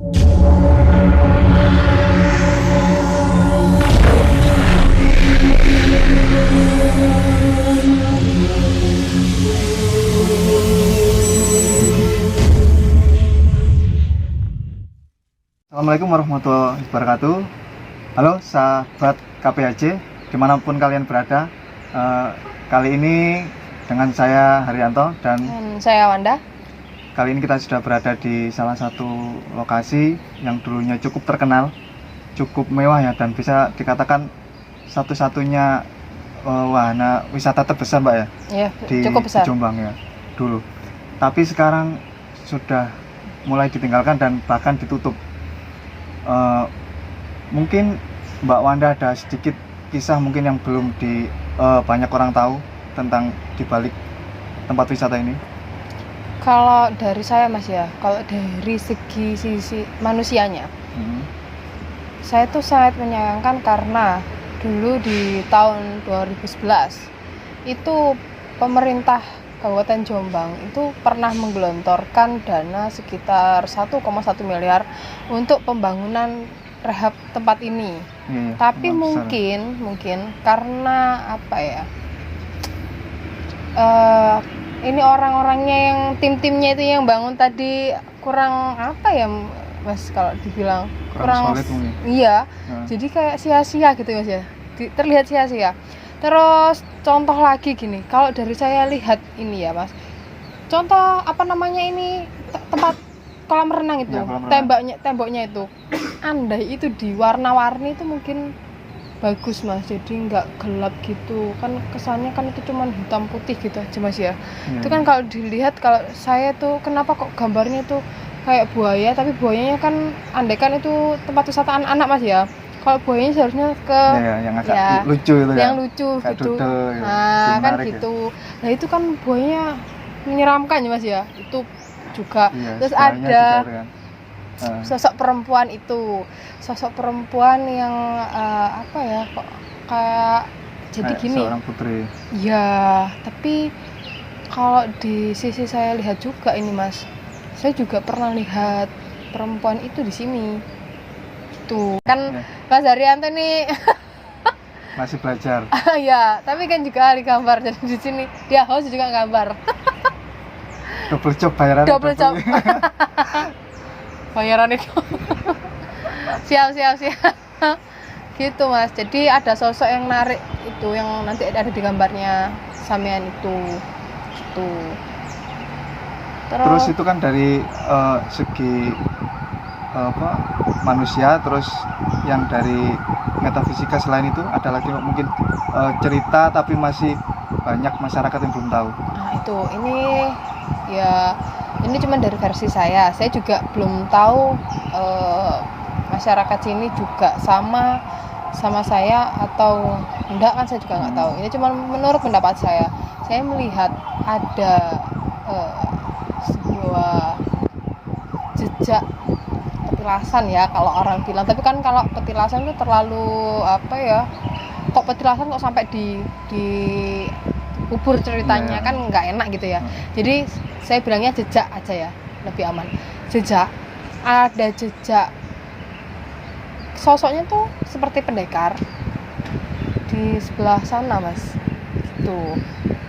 Assalamualaikum warahmatullahi wabarakatuh. Halo sahabat KPHJ, dimanapun kalian berada. Kali ini dengan saya Haryanto dan saya Wanda. Kali ini kita sudah berada di salah satu lokasi yang dulunya cukup terkenal, cukup mewah ya, dan bisa dikatakan satu-satunya wahana wisata terbesar, Mbak ya, cukup besar di Jombang ya dulu. Tapi sekarang sudah mulai ditinggalkan dan bahkan ditutup. Mungkin Mbak Wanda ada sedikit kisah mungkin yang belum banyak orang tahu tentang dibalik tempat wisata ini. Kalau dari saya Mas ya, kalau dari sisi manusianya, saya tuh sangat menyayangkan karena dulu di tahun 2011 itu pemerintah Kabupaten Jombang itu pernah menggelontorkan dana sekitar 1,1 miliar untuk pembangunan rehab tempat ini. Tapi mungkin karena apa ya, ini orang-orangnya yang tim-timnya itu yang bangun tadi kurang apa ya Mas, kalau dibilang kurang solid mungkin. Iya. Jadi kayak sia-sia gitu Mas ya. Terlihat sia-sia. Terus contoh lagi gini, kalau dari saya lihat ini ya Mas, contoh apa namanya ini tempat kolam renang itu, temboknya itu, andai itu diwarna-warni itu mungkin bagus Mas, jadi nggak gelap gitu kan, kesannya kan itu cuman hitam putih gitu aja Mas ya. Itu kan kalau dilihat, kalau saya tuh kenapa kok gambarnya tuh kayak buaya, tapi buayanya kan andai kan itu tempat wisata anak-anak Mas ya. Kalau buayanya seharusnya ke yang agak lucu itu yang lucu gitu. Nah, kan gitu. Nah, itu kan buayanya menyeramkan ya Mas ya. Itu juga. Terus ada sosok perempuan itu. Sosok perempuan yang apa ya? Kok kayak jadi gini. Seorang putri. Ya, tapi kalau di sisi saya lihat juga ini Mas. Saya juga pernah lihat perempuan itu di sini. Tuh kan Mas Haryanto nih masih belajar. Ya, tapi kan juga ahli gambar, jadi di sini dia host juga gambar. Double job bayaran. Double job. Bayaran itu. siap. Gitu Mas. Jadi ada sosok yang narik itu, yang nanti ada di gambarnya sampean itu. Gitu. Terus itu kan dari segi manusia, terus yang dari metafisika selain itu ada lagi mungkin cerita tapi masih banyak masyarakat yang belum tahu. Nah itu, ini cuma dari versi saya juga belum tahu masyarakat sini juga sama saya atau enggak, kan saya juga nggak tahu. Ini cuma menurut pendapat saya melihat ada sebuah jejak petilasan ya kalau orang bilang, tapi kan kalau petilasan itu terlalu apa ya, kok petilasan kok sampai di kubur ceritanya, kan nggak enak gitu ya. Jadi saya bilangnya jejak aja ya, lebih aman. Ada jejak sosoknya tuh seperti pendekar di sebelah sana Mas. Tuh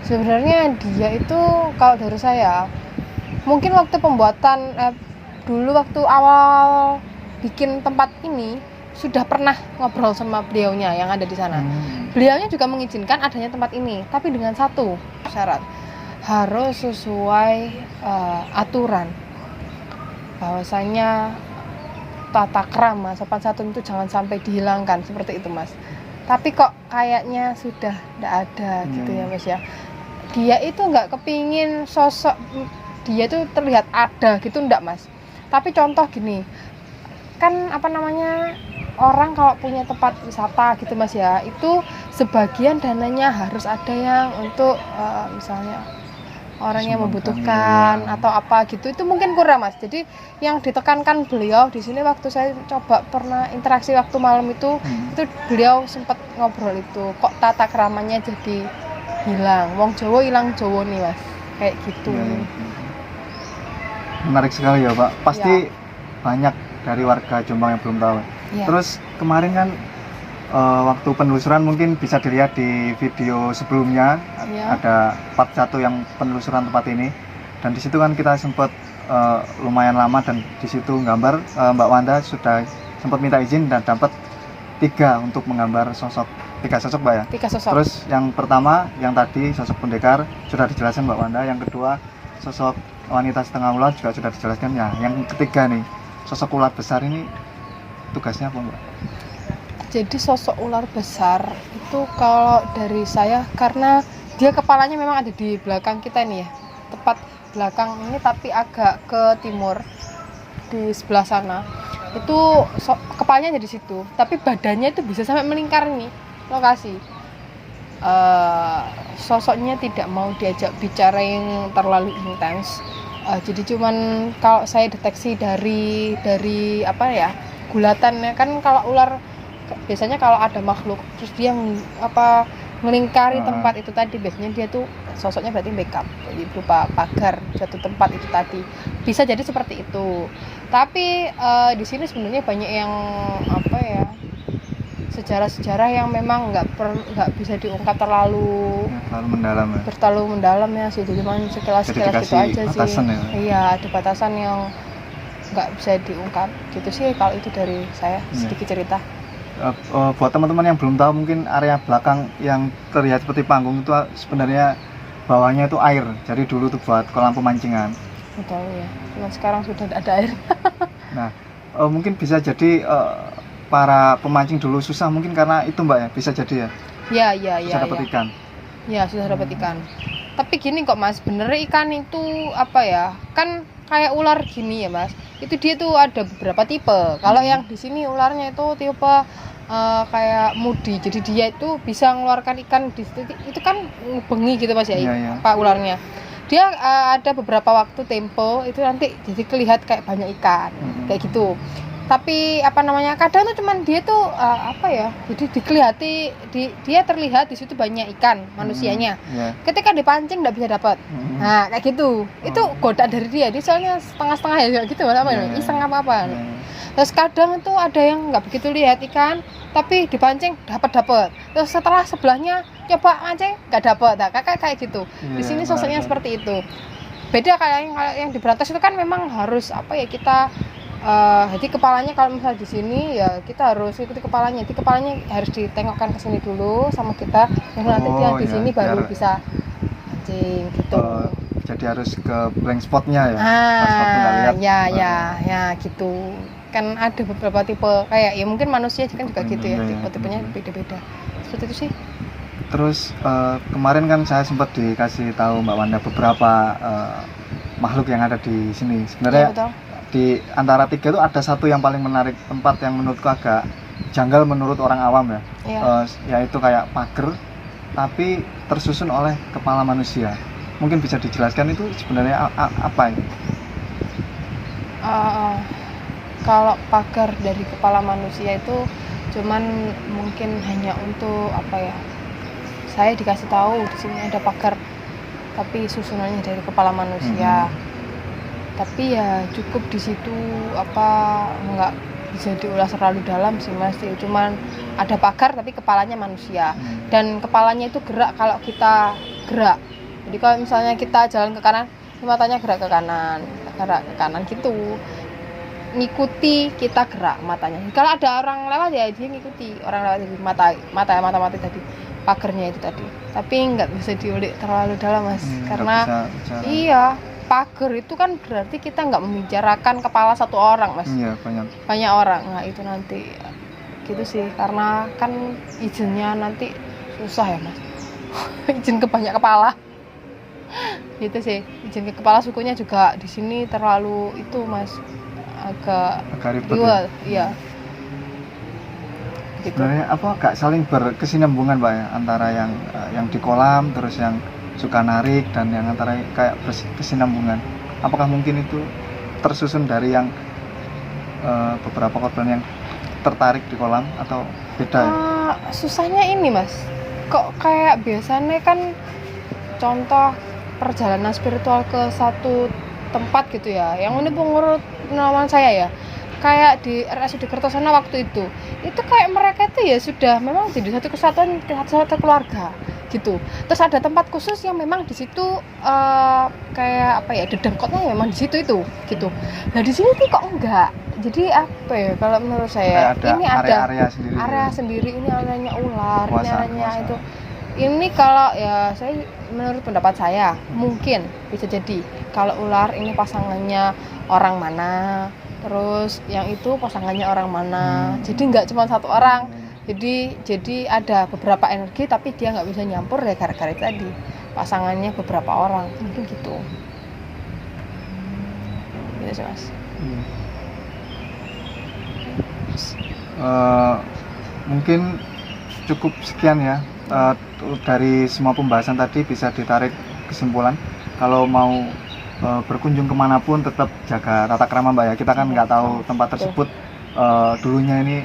sebenarnya dia itu kalau dari saya mungkin waktu pembuatan dulu waktu awal bikin tempat ini sudah pernah ngobrol sama beliaunya yang ada di sana. Beliaunya juga mengizinkan adanya tempat ini, tapi dengan satu syarat, harus sesuai aturan, bahwasanya tata krama sopan santun itu jangan sampai dihilangkan, seperti itu Mas. Tapi kok kayaknya sudah tidak ada gitu ya Mas ya. Dia itu nggak kepingin sosok dia itu terlihat ada gitu, enggak Mas. Tapi contoh gini, kan apa namanya, orang kalau punya tempat wisata gitu Mas ya, itu sebagian dananya harus ada yang untuk misalnya orang yang membutuhkan atau apa gitu, itu mungkin kurang Mas. Jadi yang ditekankan beliau di sini waktu saya coba pernah interaksi waktu malam itu beliau sempat ngobrol itu, kok tata keramanya jadi hilang, wong Jawa hilang Jawa nih Mas, kayak gitu. Menarik sekali ya Pak, pasti banyak dari warga Jombang yang belum tahu. Iya. Terus kemarin kan waktu penelusuran mungkin bisa dilihat di video sebelumnya, Iya. ada part 1 yang penelusuran tempat ini, dan di situ kan kita sempat lumayan lama, dan di situ gambar Mbak Wanda sudah sempat minta izin dan dapat 3 untuk menggambar tiga sosok Mbak ya. 3 sosok. Terus yang pertama yang tadi sosok pendekar sudah dijelaskan Mbak Wanda, yang kedua sosok wanita setengah ular juga sudah dijelaskan ya. Yang ketiga nih, sosok ular besar ini tugasnya apa Mbak? Jadi sosok ular besar itu kalau dari saya, karena dia kepalanya memang ada di belakang kita nih ya, tepat belakang ini tapi agak ke timur di sebelah sana. Itu kepalanya ada di situ, tapi badannya itu bisa sampai melingkar nih lokasi. Sosoknya tidak mau diajak bicara yang terlalu intens. Jadi cuman kalau saya deteksi dari apa ya, gulatannya kan, kalau ular biasanya kalau ada makhluk terus dia melingkari tempat itu tadi, biasanya dia tuh sosoknya berarti backup, jadi berupa pagar suatu tempat itu tadi, bisa jadi seperti itu. Tapi di sini sebenarnya banyak yang apa ya, sejarah-sejarah yang memang nggak bisa diungkap terlalu mendalam ya sih, jadi cuma sekilas gitu aja sih. Ya? Iya, ada batasan yang nggak bisa diungkap gitu sih kalau itu dari saya, sedikit cerita. Buat teman-teman yang belum tahu, mungkin area belakang yang terlihat seperti panggung itu sebenarnya bawahnya itu air, jadi dulu tuh buat kolam pemancingan. Betul ya, cuman sekarang sudah ada air. Nah, mungkin bisa jadi para pemancing dulu susah mungkin karena itu Mbak ya, bisa jadi ya? Iya. Bisa dapat ikan? Ya, sudah dapat ikan. Tapi gini kok Mas, bener ikan itu apa ya, kan kayak ular gini ya Mas, itu dia tuh ada beberapa tipe. Kalau yang di sini ularnya itu tipe kayak mudi, jadi dia itu bisa mengeluarkan ikan di situ, itu kan bengi gitu Mas ya, apa ularnya. Dia ada beberapa waktu tempo itu nanti jadi kelihatan kayak banyak ikan, kayak gitu. Tapi kadang tuh cuman dia tuh jadi dia terlihat di situ banyak ikan manusianya. Ketika dipancing nggak bisa dapat. Nah kayak gitu, itu godaan dari dia soalnya setengah-setengah ya gitu, iseng apa. Terus kadang itu ada yang nggak begitu lihat ikan, tapi dipancing dapat. Terus setelah sebelahnya coba mancing nggak dapat. Nah, kayak gitu. Di sini sosoknya seperti itu. Beda kayak yang di Brantas itu kan memang harus kita jadi kepalanya kalau misalnya di sini ya kita harus ikuti kepalanya. Jadi kepalanya harus ditengokkan ke sini dulu sama kita. Nanti dia di sini baru bisa mancing gitu. Jadi harus ke blank spotnya ya. Ya gitu. Kan ada beberapa tipe, kayak ya mungkin manusia kan juga gitu ya, tipe-tipenya beda-beda. Seperti itu sih. Terus kemarin kan saya sempat dikasih tahu Mbak Wanda beberapa makhluk yang ada di sini. Sebenarnya di antara 3 itu ada satu yang paling menarik, tempat yang menurutku agak janggal menurut orang awam ya. Yaitu kayak pagar tapi tersusun oleh kepala manusia. Mungkin bisa dijelaskan itu sebenarnya apa ya? Kalau pagar dari kepala manusia itu cuman mungkin hanya untuk saya dikasih tahu di sini ada pagar tapi susunannya dari kepala manusia. Tapi ya cukup di situ, nggak bisa diulas terlalu dalam sih Mas. Cuman ada pagar tapi kepalanya manusia, dan kepalanya itu gerak kalau kita gerak. Jadi kalau misalnya kita jalan ke kanan, matanya gerak ke kanan gitu, ngikuti kita gerak matanya. Kalau ada orang lewat ya dia ngikuti orang lewat, dari mata tadi, pagarnya itu tadi. Tapi nggak bisa diulik terlalu dalam Mas, karena pagar itu kan berarti kita nggak membicarakan kepala satu orang Mas. Iya, banyak orang. Nah itu nanti gitu sih, karena kan izinnya nanti susah ya Mas. Izin ke banyak kepala gitu sih, izin ke kepala sukunya juga di sini terlalu itu Mas, agak ribet ya. Gitu. Sebenarnya gak saling berkesinambungan Pak ya, antara yang di kolam terus yang suka narik dan yang antara kayak berkesinambungan. Apakah mungkin itu tersusun dari yang beberapa korban yang tertarik di kolam atau beda ya? Susahnya ini Mas, kok kayak biasanya kan contoh perjalanan spiritual ke satu tempat gitu ya, yang ini pengurut pengalaman saya ya, kayak di RSUD Kertosono waktu itu kayak mereka itu ya sudah memang jadi satu kesatuan, satu keluarga gitu. Terus ada tempat khusus yang memang di situ kayak apa ya, dedengkotnya memang di situ itu gitu. Nah di sini tuh kok enggak. Jadi apa ya, kalau menurut saya ini ada area sendiri, ini areanya ular, ini areanya itu. Ini kalau ya saya, menurut pendapat saya mungkin bisa jadi kalau ular ini pasangannya orang mana, terus yang itu pasangannya orang mana. Jadi nggak cuma satu orang. Jadi ada beberapa energi tapi dia nggak bisa nyampur ya gara-gara tadi pasangannya beberapa orang, mungkin gitu. Gitu sih Mas. Mungkin cukup sekian ya, dari semua pembahasan tadi bisa ditarik kesimpulan kalau mau berkunjung kemanapun tetap jaga tata krama Mbak ya. Kita kan nggak tahu tempat tersebut dulunya ini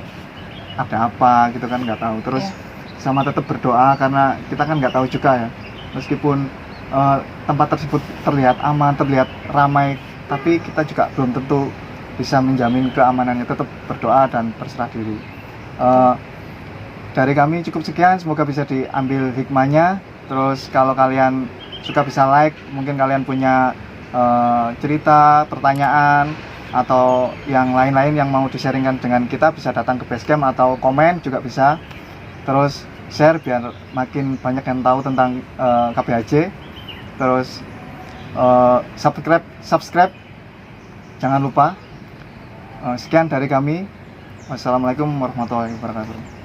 ada apa gitu kan, nggak tahu. Terus sama tetap berdoa karena kita kan nggak tahu juga ya, meskipun tempat tersebut terlihat aman, terlihat ramai, tapi kita juga belum tentu bisa menjamin keamanannya. Tetap berdoa dan berserah diri. Dari kami cukup sekian, semoga bisa diambil hikmahnya. Terus kalau kalian suka bisa like, mungkin kalian punya cerita, pertanyaan, atau yang lain-lain yang mau di-sharingkan dengan kita, bisa datang ke Basecamp atau komen juga bisa. Terus share biar makin banyak yang tahu tentang KBHJ. Terus subscribe jangan lupa. Sekian dari kami. Wassalamualaikum warahmatullahi wabarakatuh.